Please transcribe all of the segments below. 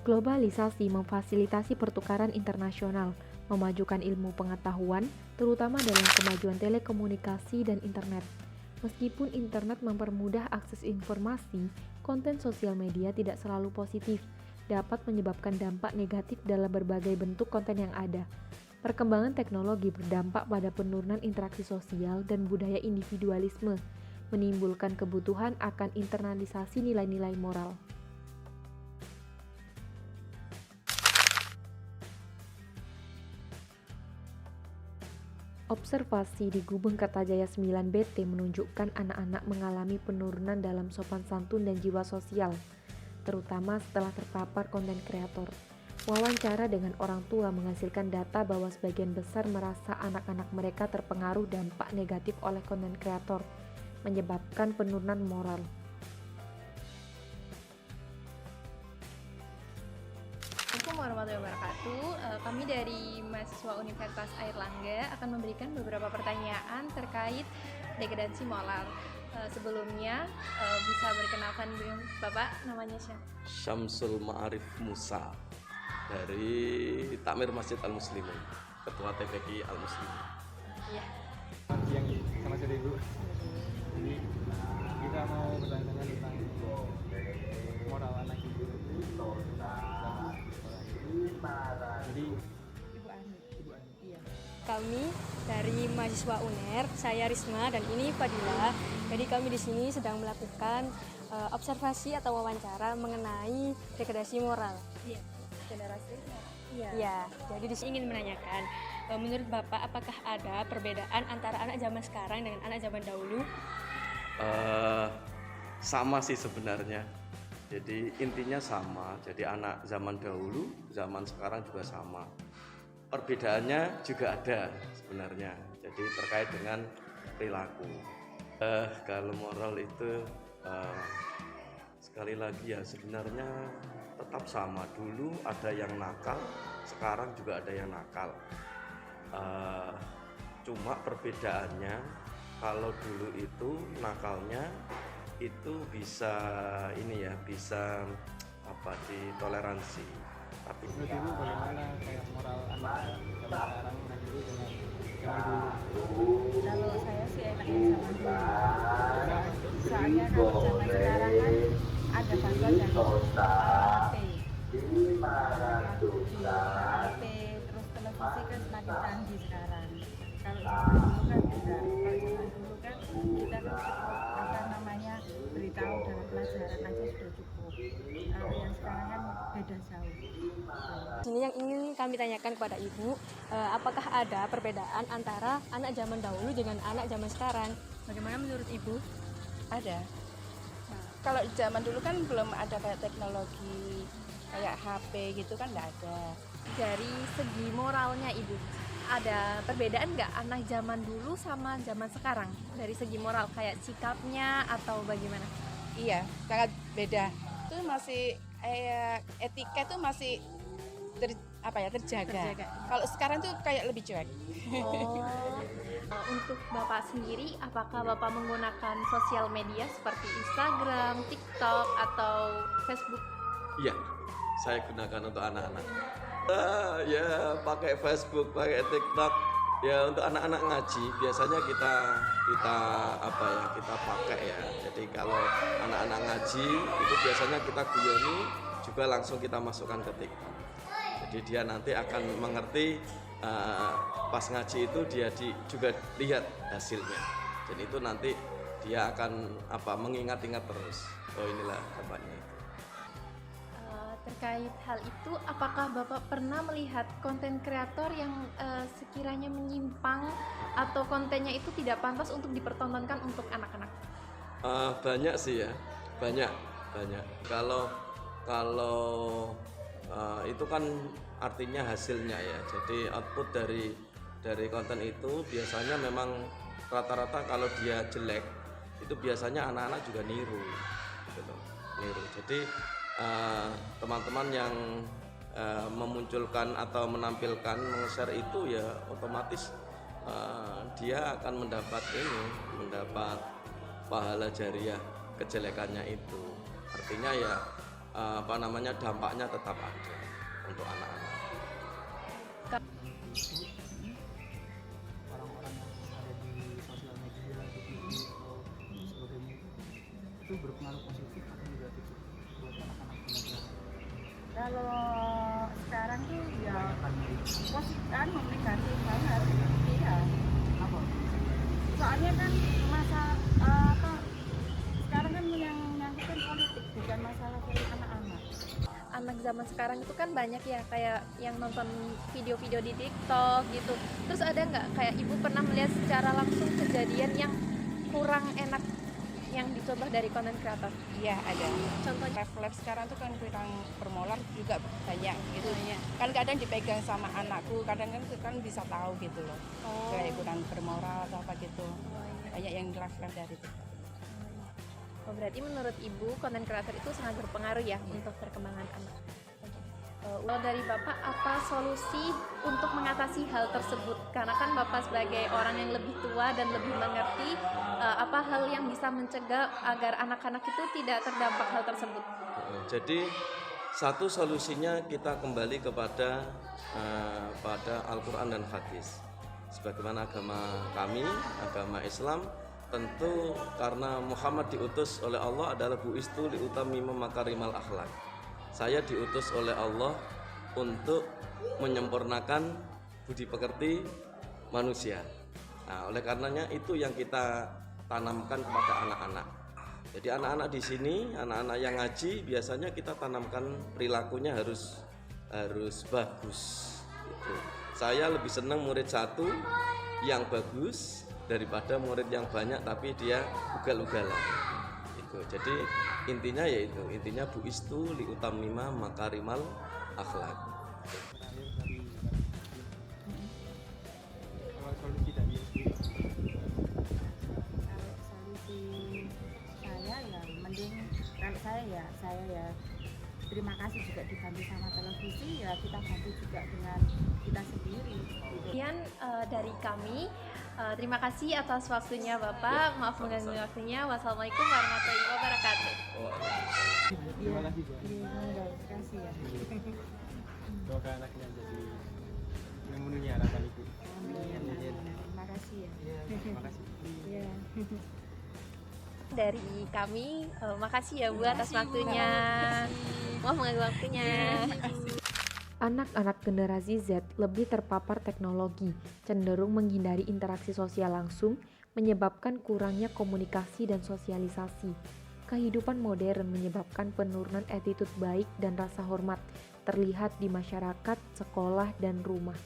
Globalisasi memfasilitasi pertukaran internasional, memajukan ilmu pengetahuan, terutama dalam kemajuan telekomunikasi dan internet. Meskipun internet mempermudah akses informasi, konten sosial media tidak selalu positif, dapat menyebabkan dampak negatif dalam berbagai bentuk konten yang ada. Perkembangan teknologi berdampak pada penurunan interaksi sosial dan budaya individualisme, menimbulkan kebutuhan akan internalisasi nilai-nilai moral. Observasi di Gubeng Kertajaya 9BT menunjukkan anak-anak mengalami penurunan dalam sopan santun dan jiwa sosial, terutama setelah terpapar konten kreator. Wawancara dengan orang tua menghasilkan data bahwa sebagian besar merasa anak-anak mereka terpengaruh dampak negatif oleh konten kreator, menyebabkan penurunan moral. Assalamualaikum warahmatullahi wabarakatuh. Kami dari mahasiswa Universitas Airlangga akan memberikan beberapa pertanyaan terkait degradasi moral. Sebelumnya bisa berkenalkan Bapak, namanya siapa? Syamsul Ma'arif Musa dari Takmir Masjid Al-Muslimin, Ketua TPQ Al-Muslimin. Iya. Yang sama sore Ibu. Jadi kita mau bertanya tentang moral anak itu. Jadi Ibu Ani. Iya. Kami dari mahasiswa UNER, saya Risma dan ini Fadila. Jadi kami di sini sedang melakukan observasi atau wawancara mengenai degradasi moral. Iya. Generasi. Iya. Ya, jadi di sini ingin menanyakan, menurut Bapak apakah ada perbedaan antara anak zaman sekarang dengan anak zaman dahulu? Sama sih sebenarnya. Jadi intinya sama. Jadi anak zaman dahulu, zaman sekarang juga sama. Perbedaannya juga ada sebenarnya. Jadi terkait dengan perilaku. Kalau moral itu sekali lagi ya sebenarnya tetap sama. Dulu ada yang nakal, sekarang juga ada yang nakal. Cuma perbedaannya kalau dulu itu nakalnya itu bisa bisa ditoleransi. Tapi menurut Ibu bagaimana kayak moral anak zaman sekarang anak dulu dengan zaman dulu? Kalau saya sih enaknya zaman dulu. Soalnya kalau zaman sekarang kan ada bantuan dari HP. HP terus televisi kan semakin canggih sekarang. Kalau zaman dulu kan enggak. Kalau zaman dulu kan kita kan cukup beritahu dalam pelajaran aja sudah cukup. Kalau yang sekarang kan beda jauh. Ini yang ingin kami tanyakan kepada Ibu, apakah ada perbedaan antara anak zaman dahulu dengan anak zaman sekarang? Bagaimana menurut Ibu? Ada. Nah, kalau zaman dulu kan belum ada kayak teknologi kayak HP gitu kan nggak ada. Dari segi moralnya Ibu, ada perbedaan nggak anak zaman dulu sama zaman sekarang? Dari segi moral kayak sikapnya atau bagaimana? Iya, sangat beda. Itu masih etika itu masih terjaga. Kalau sekarang tuh kayak lebih cuek. Untuk Bapak sendiri, apakah Bapak menggunakan sosial media seperti Instagram, TikTok, atau Facebook? iya, saya gunakan untuk anak-anak. Ya pakai Facebook, pakai TikTok. Ya untuk anak-anak ngaji biasanya kita pakai ya. Jadi kalau anak-anak ngaji itu biasanya kita guyoni juga langsung kita masukkan ke TikTok. Jadi dia nanti akan mengerti pas ngaji itu dia juga lihat hasilnya. Dan itu nanti dia akan mengingat-ingat terus. Oh inilah bapaknya itu. Terkait hal itu, apakah Bapak pernah melihat konten kreator yang sekiranya menyimpang atau kontennya itu tidak pantas untuk dipertontonkan untuk anak-anak? Banyak sih ya, banyak. Kalau itu kan artinya hasilnya ya. Jadi output dari konten itu biasanya memang rata-rata kalau dia jelek itu biasanya anak-anak juga niru. Jadi teman-teman yang memunculkan atau menampilkan share itu ya otomatis dia akan mendapat pahala jariah kejelekannya itu. Artinya ya dampaknya tetap ada untuk anak-anak. Orang-orang yang ada di sosial media, di TV atau sebagainya itu berpengaruh positif atau negatif buat anak-anak belajar? Kalau sekarang tuh ya Kebanyakan positif kan negatif banget. Iya. apa? Soalnya kan masa apa sekarang kan yang nyangkut politik bukan masalah dari anak-anak. Anak zaman sekarang itu kan banyak ya kayak yang nonton video-video di TikTok gitu. Terus ada nggak kayak ibu pernah melihat secara langsung kejadian yang kurang enak yang dicoba dari konten kreator? Iya ada. Contohnya Live sekarang tuh kan kurang bermolar juga banyak gitu. Kan kadang dipegang sama anakku, kadang kan bisa tahu gitu loh. Kayak kurang bermoral atau apa gitu. Banyak yang live dari itu. Oh, berarti menurut ibu konten kreator itu sangat berpengaruh ya untuk perkembangan anak. Kalau dari Bapak, apa solusi untuk mengatasi hal tersebut? Karena kan Bapak sebagai orang yang lebih tua dan lebih mengerti, apa hal yang bisa mencegah agar anak-anak itu tidak terdampak hal tersebut? Jadi satu solusinya kita kembali kepada pada Al-Quran dan hadis. Sebagaimana agama kami, agama Islam, tentu karena Muhammad diutus oleh Allah adalah buistu liutamima makarimal akhlak. Saya diutus oleh Allah untuk menyempurnakan budi pekerti manusia. Nah, oleh karenanya itu yang kita tanamkan kepada anak-anak. Jadi anak-anak di sini, anak-anak yang ngaji biasanya kita tanamkan perilakunya harus bagus. Gitu. Saya lebih senang murid satu yang bagus daripada murid yang banyak tapi dia ugal-ugalan. Itu. Jadi intinya yaitu buistu liutamima makarimal akhlak. Terakhir dari kalau solusi dari Kalau solusi saya ya mending kalau saya ya terima kasih juga dibantu sama televisi, ya kita bantu juga dengan kita sendiri gitu. Kemudian dari kami, terima kasih atas waktunya Bapak. Maaf mengganggu waktunya. Wassalamualaikum warahmatullahi wabarakatuh. terima kasih Bu. Iya, terima kasih ya. Semoga anaknya jadi memenuhi harapan Ibu. Amin. Terima kasih ya. Terima kasih. Iya. Dari kami, makasih ya Bu atas waktunya. Maaf mengganggu waktunya. Anak-anak generasi Z lebih terpapar teknologi, cenderung menghindari interaksi sosial langsung, menyebabkan kurangnya komunikasi dan sosialisasi. Kehidupan modern menyebabkan penurunan attitude baik dan rasa hormat, terlihat di masyarakat, sekolah, dan rumah.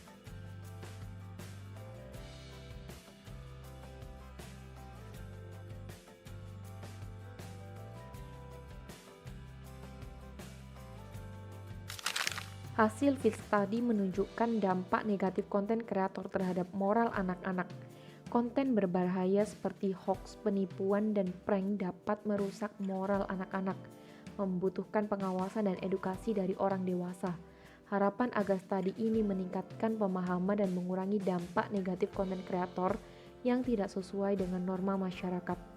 Hasil field study menunjukkan dampak negatif konten kreator terhadap moral anak-anak. Konten berbahaya seperti hoax, penipuan, dan prank dapat merusak moral anak-anak, membutuhkan pengawasan dan edukasi dari orang dewasa. Harapan agar studi ini meningkatkan pemahaman dan mengurangi dampak negatif konten kreator yang tidak sesuai dengan norma masyarakat.